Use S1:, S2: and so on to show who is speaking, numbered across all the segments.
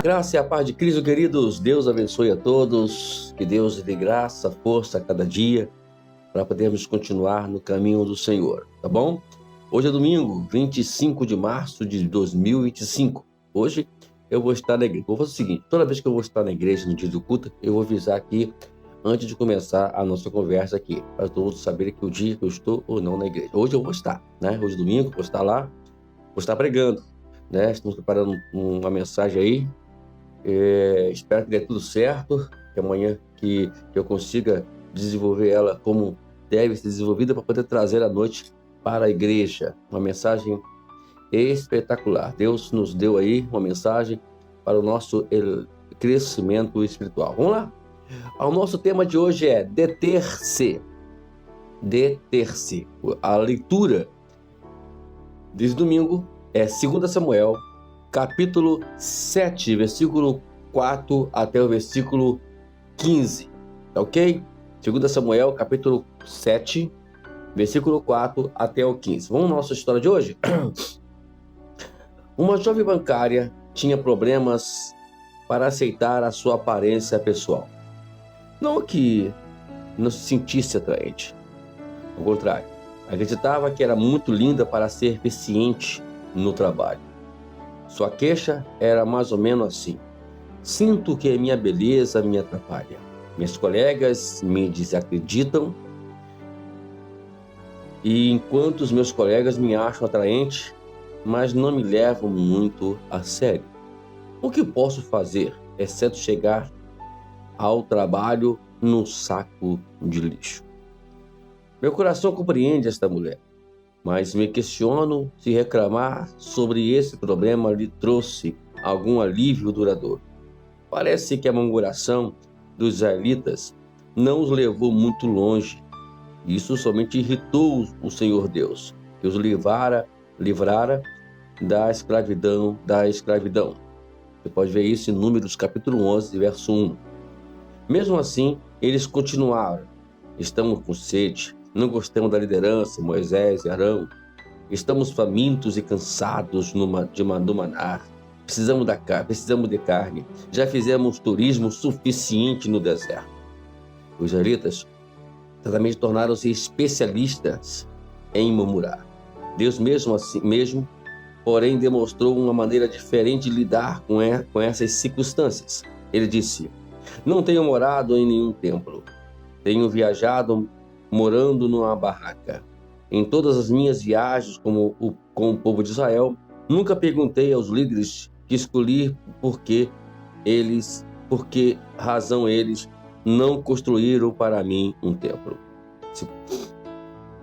S1: Graça e a paz de Cristo, queridos. Deus abençoe a todos. Que Deus dê graça, força a cada dia para podermos continuar no caminho do Senhor, tá bom? Hoje é domingo, 25 de março de 2025. Hoje eu vou estar na igreja. Vou fazer o seguinte, toda vez que eu vou estar na igreja no dia do culto, eu vou avisar aqui antes de começar a nossa conversa aqui, para todos saberem que o dia que eu estou ou não na igreja. Hoje eu vou estar, né? Hoje é domingo, vou estar lá, vou estar pregando, né? Estamos preparando uma mensagem aí. Espero que dê tudo certo, que amanhã que eu consiga desenvolver ela como deve ser desenvolvida para poder trazer à noite para a igreja. Uma mensagem espetacular. Deus nos deu aí uma mensagem para o nosso crescimento espiritual. Vamos lá? O nosso tema de hoje é deter-se. Deter-se. A leitura desse domingo é 2 Samuel, capítulo 7, versículo 4 até o versículo 15, tá ok? 2 Samuel, capítulo 7, versículo 4 até o 15. Vamos à nossa história de hoje? Uma jovem bancária tinha problemas para aceitar a sua aparência pessoal. Não que não se sentisse atraente, ao contrário, acreditava que era muito linda para ser eficiente no trabalho. Sua queixa era mais ou menos assim: sinto que a minha beleza me atrapalha. Meus colegas me desacreditam e enquanto os meus colegas me acham atraente, mas não me levam muito a sério. O que posso fazer, exceto chegar ao trabalho no saco de lixo? Meu coração compreende esta mulher, mas me questiono se reclamar sobre esse problema lhe trouxe algum alívio duradouro. Parece que a murmuração dos israelitas não os levou muito longe. Isso somente irritou o Senhor Deus, que os livrara da escravidão. Você pode ver isso em Números capítulo 11, verso 1. Mesmo assim, eles continuaram: estamos com sede, não gostamos da liderança, Moisés e Arão. Estamos famintos e cansados do maná. Precisamos de carne. Já fizemos turismo suficiente no deserto. Os israelitas também tornaram-se especialistas em murmurar. Deus mesmo, porém, demonstrou uma maneira diferente de lidar com essas circunstâncias. Ele disse: não tenho morado em nenhum templo. Tenho viajado morando numa barraca. Em todas as minhas viagens com o povo de Israel, nunca perguntei aos líderes que escolhi por que razão eles não construíram para mim um templo.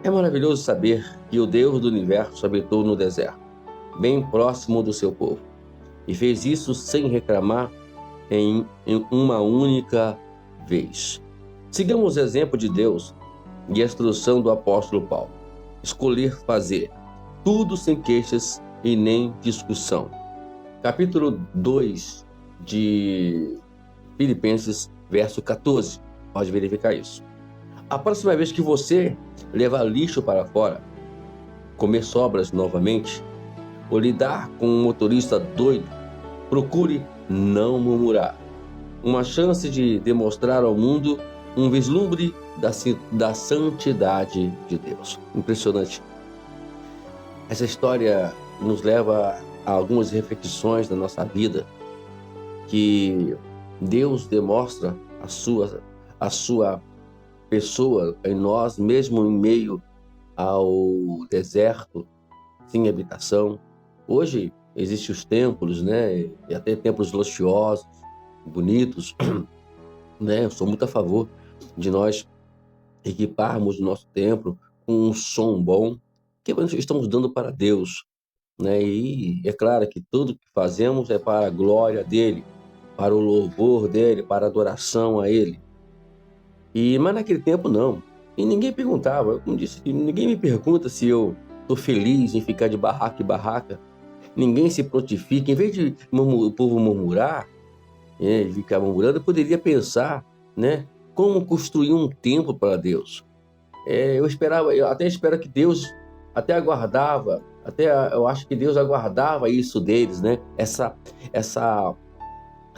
S1: É maravilhoso saber que o Deus do universo habitou no deserto, bem próximo do seu povo, e fez isso sem reclamar em uma única vez. Sigamos o exemplo de Deus e a instrução do apóstolo Paulo. Escolher fazer tudo sem queixas e nem discussão. Capítulo 2 de Filipenses, verso 14. Pode verificar isso. A próxima vez que você levar lixo para fora, comer sobras novamente, ou lidar com um motorista doido, procure não murmurar. Uma chance de demonstrar ao mundo um vislumbre da santidade de Deus. Impressionante. Essa história nos leva a algumas reflexões da nossa vida, que Deus demonstra a sua pessoa em nós, mesmo em meio ao deserto, sem habitação. Hoje existem os templos, né? E até templos luxuosos, bonitos, né? Eu sou muito a favor de nós equiparmos o nosso templo com um som bom, que nós estamos dando para Deus, né? E é claro que tudo que fazemos é para a glória dele, para o louvor dele, para a adoração a ele. Mas naquele tempo não. E ninguém perguntava, como disse, ninguém me pergunta se eu estou feliz em ficar de barraca em barraca. Ninguém se prontifica. Em vez de o povo murmurar, ficar murmurando, eu poderia pensar, né, como construir um templo para Deus. Eu até espero que Deus eu acho que Deus aguardava isso deles, né? Essa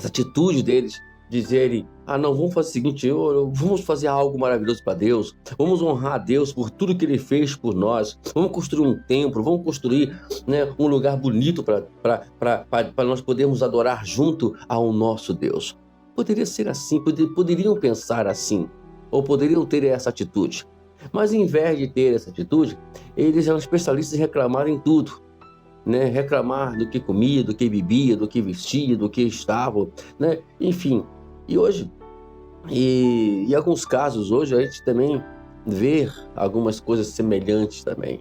S1: essa atitude deles, dizerem: ah, não, vamos fazer o seguinte, vamos fazer algo maravilhoso para Deus, vamos honrar a Deus por tudo que Ele fez por nós, vamos construir um templo, vamos construir, né, um lugar bonito para nós podermos adorar junto ao nosso Deus. Poderia ser assim, poderiam pensar assim, ou poderiam ter essa atitude. Mas em vez de ter essa atitude, eles eram especialistas em reclamar em tudo, né? Reclamar do que comia, do que bebia, do que vestia, do que estavam, né? Enfim. E hoje, em alguns casos hoje, a gente também vê algumas coisas semelhantes também.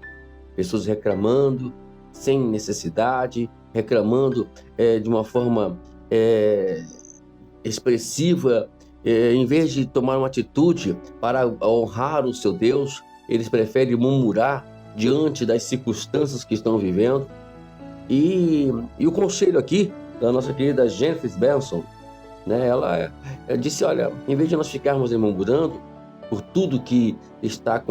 S1: Pessoas reclamando sem necessidade, reclamando de uma forma expressiva, em vez de tomar uma atitude para honrar o seu Deus, eles preferem murmurar diante das circunstâncias que estão vivendo. E o conselho aqui da nossa querida Jennifer Benson, né, ela disse: olha, em vez de nós ficarmos murmurando por tudo que está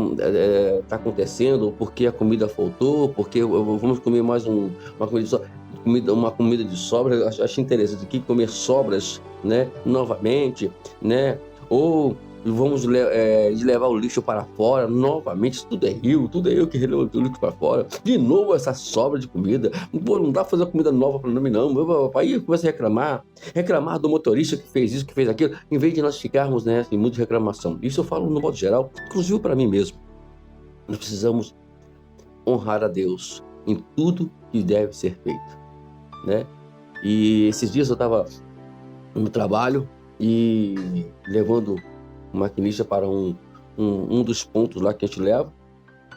S1: acontecendo, porque a comida faltou, porque vamos comer mais uma comida de sobra, eu acho interessante aqui comer sobras, né, novamente, né, ou vamos levar o lixo para fora novamente, tudo é eu que levo o lixo para fora, de novo essa sobra de comida, pô, não dá para fazer comida nova para mim não, aí começa a reclamar do motorista que fez isso, que fez aquilo, em vez de nós ficarmos, né, em muita reclamação. Isso eu falo no modo geral, inclusive para mim mesmo. Nós precisamos honrar a Deus em tudo que deve ser feito, né? E esses dias eu estava no trabalho e levando o maquinista para um dos pontos lá que a gente leva.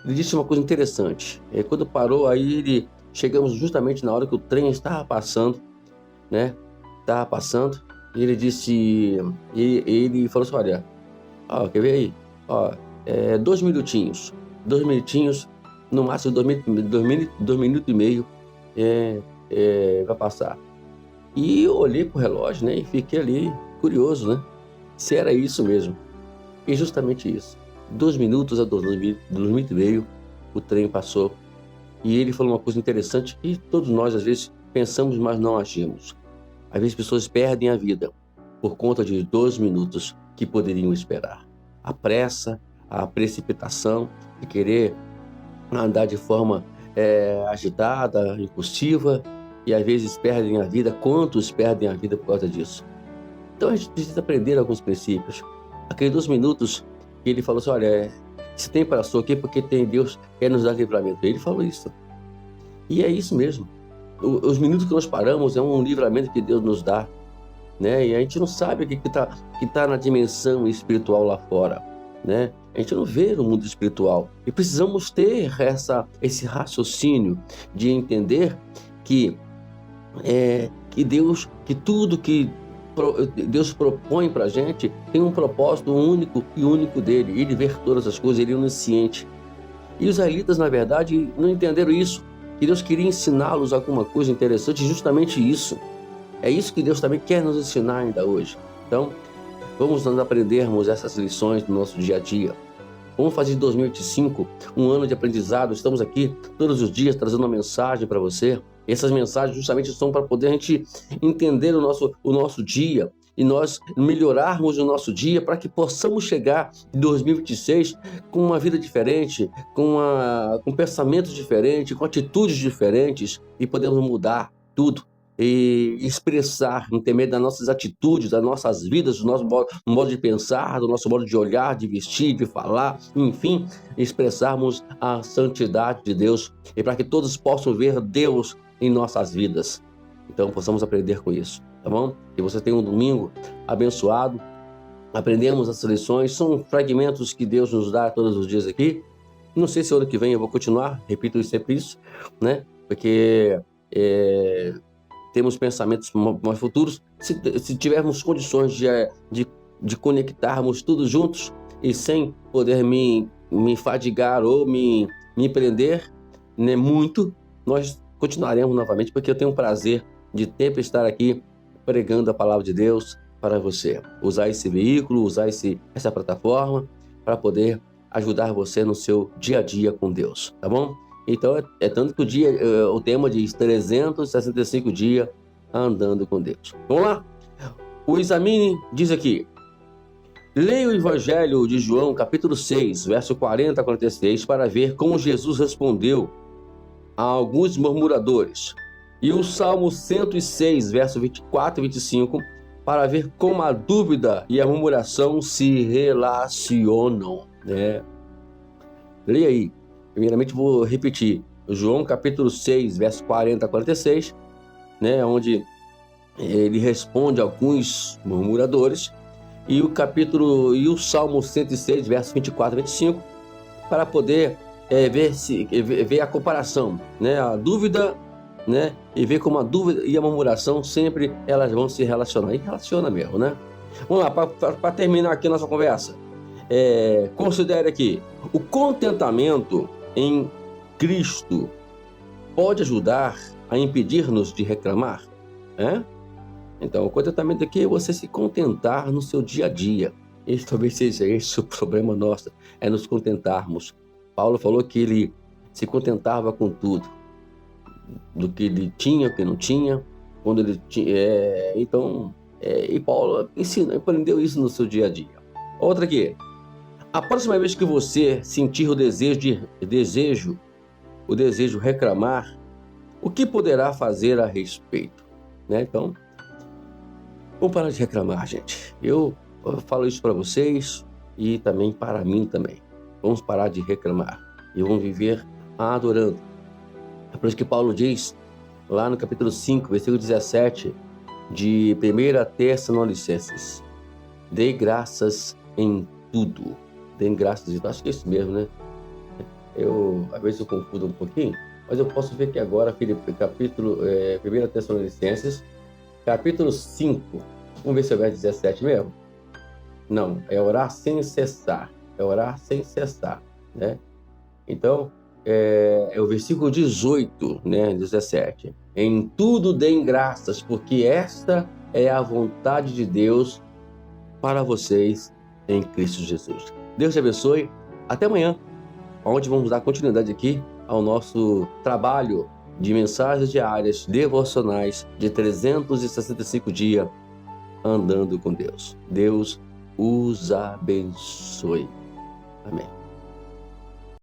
S1: Ele disse uma coisa interessante. Quando parou, aí chegamos justamente na hora que o trem estava passando, né? Estava passando, e ele disse, ele falou assim: olha, quer ver aí? 2 minutinhos, no máximo 2 minutos e meio vai passar. E eu olhei pro relógio, né? E fiquei ali curioso, né? Se era isso mesmo. E justamente isso. 2 minutos a 2 minutos e meio, o trem passou. E ele falou uma coisa interessante que todos nós, às vezes, pensamos, mas não agimos. Às vezes, pessoas perdem a vida por conta de 2 minutos que poderiam esperar. A pressa, a precipitação de querer andar de forma agitada, impulsiva, e às vezes perdem a vida. Quantos perdem a vida por causa disso? Então a gente precisa aprender alguns princípios. Aqueles 2 minutos que ele falou assim: olha, esse tempo passou aqui porque tem Deus quer nos dar livramento. Ele falou isso. E é isso mesmo. Os minutos que nós paramos é um livramento que Deus nos dá, né? E a gente não sabe o que tá na dimensão espiritual lá fora, né? A gente não vê no mundo espiritual. E precisamos ter esse raciocínio de entender que tudo que Deus propõe para a gente tem um propósito único dele. Ele vê todas as coisas, ele é onisciente. E os israelitas, na verdade, não entenderam isso, que Deus queria ensiná-los alguma coisa interessante, justamente isso. É isso que Deus também quer nos ensinar ainda hoje. Então, vamos nós aprendermos essas lições do nosso dia a dia. Vamos fazer de 2025 um ano de aprendizado. Estamos aqui todos os dias trazendo uma mensagem para você. Essas mensagens justamente são para poder a gente entender o nosso dia e nós melhorarmos o nosso dia para que possamos chegar em 2026 com uma vida diferente, com pensamentos diferentes, com atitudes diferentes e podemos mudar tudo e expressar, intermédio das nossas atitudes, das nossas vidas, do nosso modo de pensar, do nosso modo de olhar, de vestir, de falar, enfim, expressarmos a santidade de Deus e para que todos possam ver Deus em nossas vidas. Então possamos aprender com isso, tá bom? Que você tenha um domingo abençoado. Aprendemos essas lições, são fragmentos que Deus nos dá todos os dias aqui. Não sei se ano que vem eu vou continuar, repito sempre isso, né? Porque temos pensamentos mais futuros. Se tivermos condições de conectarmos tudo juntos e sem poder me fadigar ou me prender, né, muito, nós continuaremos novamente, porque eu tenho o prazer de sempre estar aqui pregando a palavra de Deus para você. Usar esse veículo, usar essa plataforma para poder ajudar você no seu dia a dia com Deus, tá bom? Então, tanto que o tema diz 365 dias andando com Deus. Vamos lá? O examine diz aqui: leia o Evangelho de João, capítulo 6, verso 40 a 46, para ver como Jesus respondeu a alguns murmuradores. E o Salmo 106, verso 24 e 25, para ver como a dúvida e a murmuração se relacionam, né? Leia aí. Primeiramente vou repetir. João, capítulo 6, verso 40 a 46, né? Onde ele responde a alguns murmuradores. E o Salmo 106, verso 24 e 25, para poder ver a comparação, né? A dúvida, né? E ver como a dúvida e a murmuração sempre elas vão se relacionar. E relaciona mesmo, né? Vamos lá, para terminar aqui a nossa conversa. Considere aqui: o contentamento em Cristo pode ajudar a impedir-nos de reclamar, né? Então, o contentamento aqui é você se contentar no seu dia a dia. Esse talvez seja esse o problema nosso, é nos contentarmos. Paulo falou que ele se contentava com tudo, do que ele tinha, o que não tinha, quando ele tinha. E Paulo aprendeu isso no seu dia a dia. Outra aqui: a próxima vez que você sentir o desejo reclamar, o que poderá fazer a respeito, né? Então, vamos parar de reclamar, gente. Eu falo isso para vocês e também para mim também. Vamos parar de reclamar e vamos viver adorando. É por isso que Paulo diz, lá no capítulo 5, versículo 17, de 1 Tessalonicenses: dê graças em tudo. Dê graças em tudo. Acho que é isso mesmo, né? Às vezes eu confundo um pouquinho, mas eu posso ver que agora, Filipe, 1 Tessalonicenses, capítulo 5, vamos ver se é o verso 17 mesmo. Não, é orar sem cessar. É orar sem cessar, né? Então, é o versículo 18, né? 17. Em tudo deem graças, porque esta é a vontade de Deus para vocês em Cristo Jesus. Deus te abençoe. Até amanhã, onde vamos dar continuidade aqui ao nosso trabalho de mensagens diárias devocionais de 365 dias andando com Deus. Deus os abençoe. Amém.